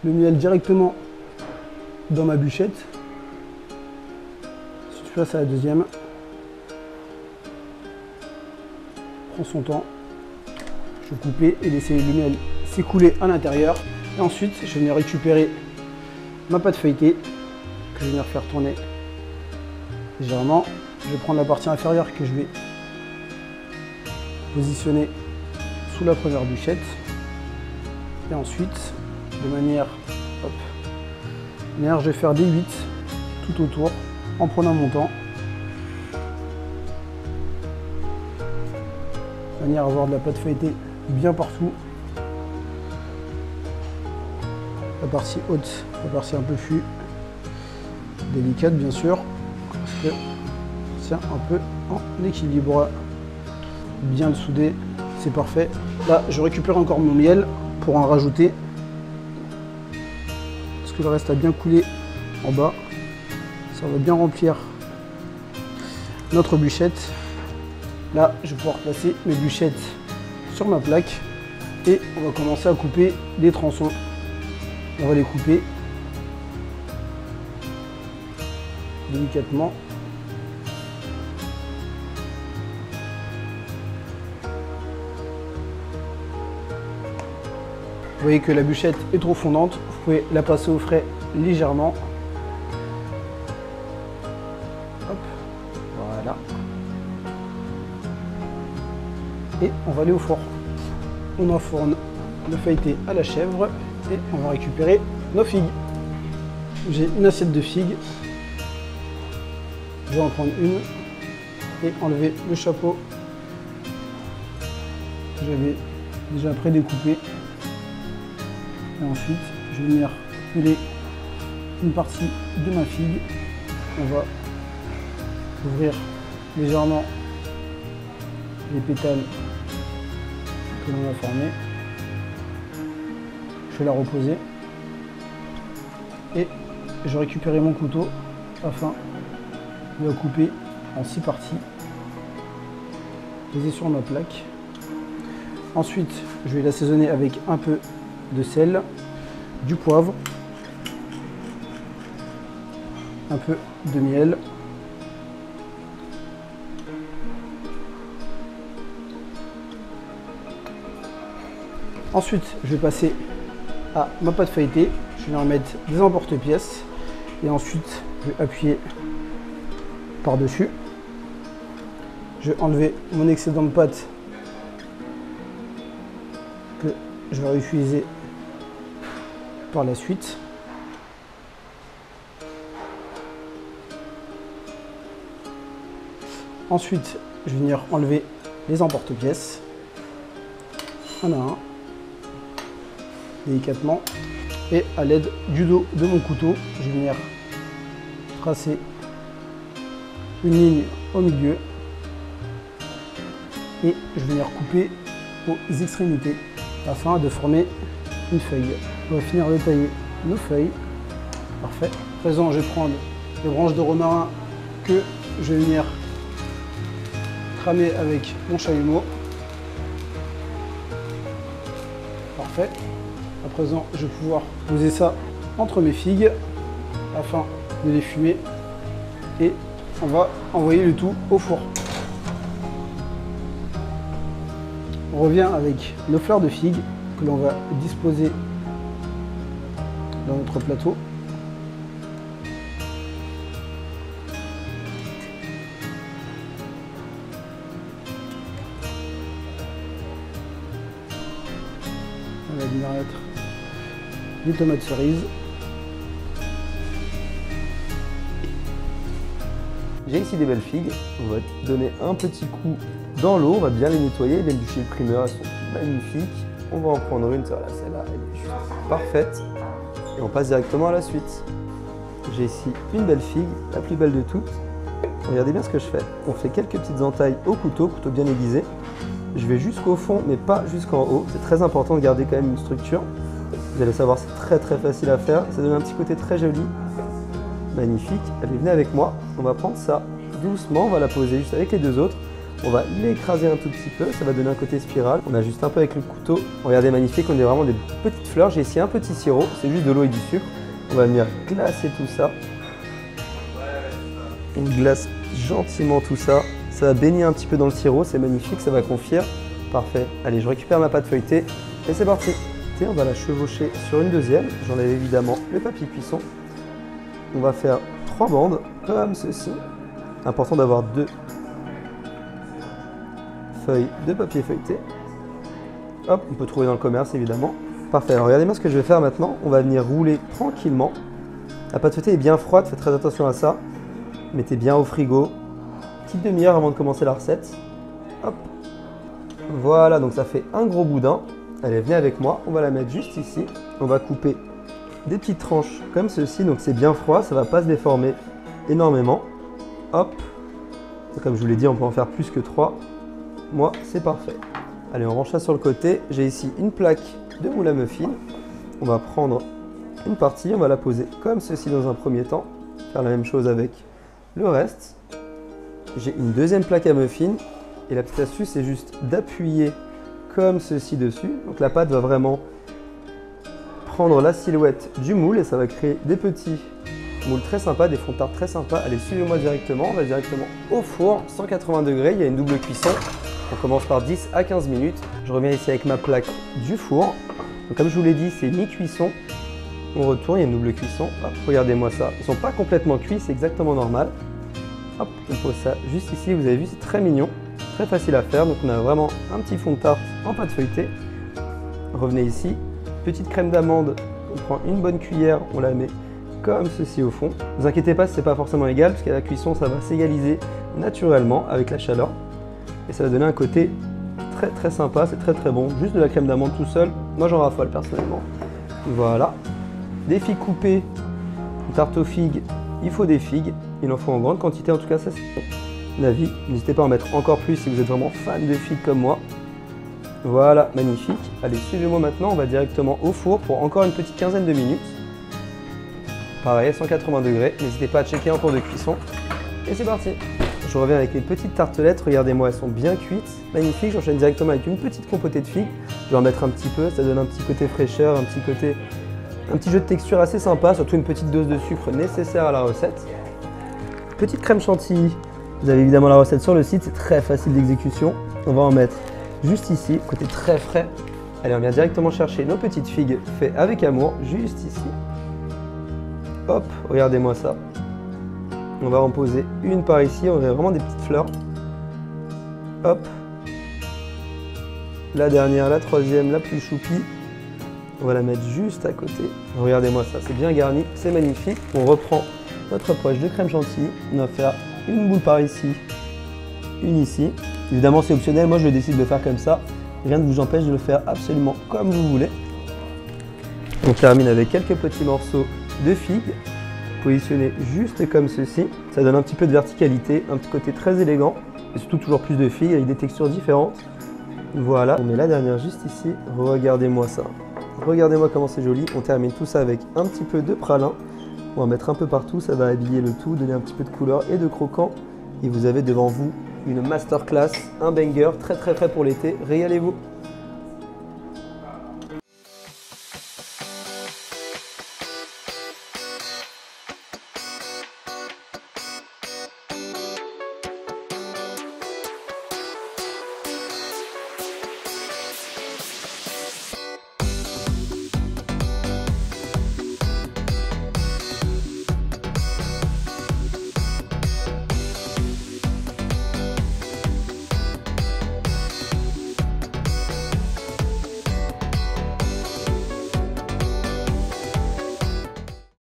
le miel directement dans ma bûchette. Ensuite, je passe à la deuxième. Prends son temps. Je vais couper et laisser le miel s'écouler à l'intérieur. Et ensuite, je vais venir récupérer ma pâte feuilletée que je vais venir faire tourner légèrement. Je vais prendre la partie inférieure que je vais positionner sous la première bûchette. Et ensuite, de manière, je vais faire des 8 tout autour en prenant mon temps. De manière à avoir de la pâte feuilletée bien partout. La partie haute, la partie un peu plus délicate bien sûr, parce que c'est un peu en équilibre. Bien le souder, c'est parfait. Là, je récupère encore mon miel pour en rajouter, parce que le reste a bien coulé en bas. Ça va bien remplir notre bûchette. Là, je vais pouvoir placer mes bûchettes sur ma plaque et on va commencer à couper des tronçons. On va les couper délicatement. Vous voyez que la bûchette est trop fondante, vous pouvez la passer au frais légèrement. Hop, voilà. Et on va aller au four. On enfourne le feuilleté à la chèvre et on va récupérer nos figues. J'ai une assiette de figues. Je vais en prendre une et enlever le chapeau que j'avais déjà prédécoupé. Et ensuite, je vais venir peler une partie de ma figue. On va ouvrir légèrement les pétales que l'on a formés. Je vais la reposer et je vais récupérer mon couteau afin de la couper en 6 parties, poser sur ma plaque. Ensuite, je vais l'assaisonner avec un peu de sel, du poivre, un peu de miel, ensuite je vais passer à ma pâte feuilletée, je vais en mettre des emporte-pièces et ensuite je vais appuyer par dessus. Je vais enlever mon excédent de pâte que je vais réutiliser par la suite. Ensuite, je vais venir enlever les emporte-pièces, un à un, délicatement, et à l'aide du dos de mon couteau, je vais venir tracer une ligne au milieu et je vais venir couper aux extrémités afin de former une feuille. On va finir de tailler nos feuilles. Parfait. À présent, je vais prendre les branches de romarin que je vais venir cramer avec mon chalumeau. Parfait. À présent, je vais pouvoir poser ça entre mes figues afin de les fumer et on va envoyer le tout au four. On revient avec nos fleurs de figues que l'on va disposer dans notre plateau. On va venir mettre des tomates cerises. J'ai ici des belles figues, on va donner un petit coup dans l'eau, on va bien les nettoyer, les bûchers de primeur, elles sont magnifiques. On va en prendre une, voilà, celle-là, elle est juste parfaite. Et on passe directement à la suite. J'ai ici une belle figue, la plus belle de toutes. Regardez bien ce que je fais. On fait quelques petites entailles au couteau bien aiguisé. Je vais jusqu'au fond, mais pas jusqu'en haut. C'est très important de garder quand même une structure. Vous allez savoir, c'est très facile à faire. Ça donne un petit côté très joli. Magnifique. Allez, venez avec moi. On va prendre ça doucement. On va la poser juste avec les deux autres. On va l'écraser un tout petit peu, ça va donner un côté spirale. On ajuste un peu avec le couteau. Regardez, magnifique, on a vraiment des petites fleurs. J'ai ici un petit sirop, c'est juste de l'eau et du sucre. On va venir glacer tout ça. On glace gentiment tout ça. Ça va baigner un petit peu dans le sirop, c'est magnifique, ça va confire. Parfait. Allez, je récupère ma pâte feuilletée et c'est parti. On va la chevaucher sur une deuxième. J'enlève évidemment le papier cuisson. On va faire 3 bandes comme ceci. Important d'avoir 2 feuilles de papier feuilleté. Hop, on peut trouver dans le commerce évidemment. Parfait, alors regardez-moi ce que je vais faire maintenant. On va venir rouler tranquillement. La pâte feuilletée est bien froide, faites très attention à ça. Mettez bien au frigo. Petite demi-heure avant de commencer la recette. Hop. Voilà, donc ça fait un gros boudin. Allez, venez avec moi, on va la mettre juste ici. On va couper des petites tranches comme ceci, donc c'est bien froid, ça ne va pas se déformer énormément. Hop. Comme je vous l'ai dit, on peut en faire plus que 3. Moi, c'est parfait. Allez, on range ça sur le côté. J'ai ici une plaque de moule à muffins. On va prendre une partie, on va la poser comme ceci dans un premier temps. Faire la même chose avec le reste. J'ai une deuxième plaque à muffins. Et la petite astuce, c'est juste d'appuyer comme ceci dessus. Donc la pâte va vraiment prendre la silhouette du moule et ça va créer des petits moules très sympas, des fonds de tarte très sympas. Allez, suivez-moi directement. On va directement au four, 180 degrés. Il y a une double cuisson. On commence par 10 à 15 minutes. Je reviens ici avec ma plaque du four. Donc, comme je vous l'ai dit, c'est mi-cuisson. On retourne, il y a une double cuisson. Hop, regardez-moi ça. Ils ne sont pas complètement cuits, c'est exactement normal. Hop, on pose ça juste ici. Vous avez vu, c'est très mignon, très facile à faire. Donc on a vraiment un petit fond de tarte en pâte feuilletée. Revenez ici. Petite crème d'amande, on prend une bonne cuillère, on la met comme ceci au fond. Ne vous inquiétez pas si ce n'est pas forcément égal, parce qu'à la cuisson, ça va s'égaliser naturellement avec la chaleur. Et ça va donner un côté très très sympa, c'est très très bon. Juste de la crème d'amande tout seul, moi j'en raffole personnellement. Voilà. Des figues coupées, une tarte aux figues, il faut des figues. Il en faut en grande quantité, en tout cas ça c'est mon avis. N'hésitez pas à en mettre encore plus si vous êtes vraiment fan de figues comme moi. Voilà, magnifique. Allez, suivez-moi maintenant, on va directement au four pour encore une petite quinzaine de minutes. Pareil, 180 degrés, n'hésitez pas à checker en cours de cuisson. Et c'est parti. Je reviens avec les petites tartelettes, regardez-moi, elles sont bien cuites, magnifiques. J'enchaîne directement avec une petite compotée de figues. Je vais en mettre un petit peu, ça donne un petit côté fraîcheur, un petit jeu de texture assez sympa, surtout une petite dose de sucre nécessaire à la recette. Petite crème chantilly, vous avez évidemment la recette sur le site, c'est très facile d'exécution. On va en mettre juste ici, côté très frais. Allez, on vient directement chercher nos petites figues faites avec amour, juste ici. Hop, regardez-moi ça. On va en poser une par ici, on a vraiment des petites fleurs. Hop. La dernière, la troisième, la plus choupie. On va la mettre juste à côté. Regardez-moi ça, c'est bien garni, c'est magnifique. On reprend notre poche de crème chantilly. On va faire une boule par ici, une ici. Évidemment, c'est optionnel, moi je décide de le faire comme ça. Rien ne vous empêche de le faire absolument comme vous voulez. On termine avec quelques petits morceaux de figues. Positionnés juste comme ceci. Ça donne un petit peu de verticalité, un petit côté très élégant. Et surtout toujours plus de figues avec des textures différentes. Voilà, on met la dernière juste ici. Regardez-moi ça. Regardez-moi comment c'est joli. On termine tout ça avec un petit peu de pralin. On va mettre un peu partout, ça va habiller le tout, donner un petit peu de couleur et de croquant. Et vous avez devant vous une masterclass, un banger très très frais pour l'été. Régalez-vous!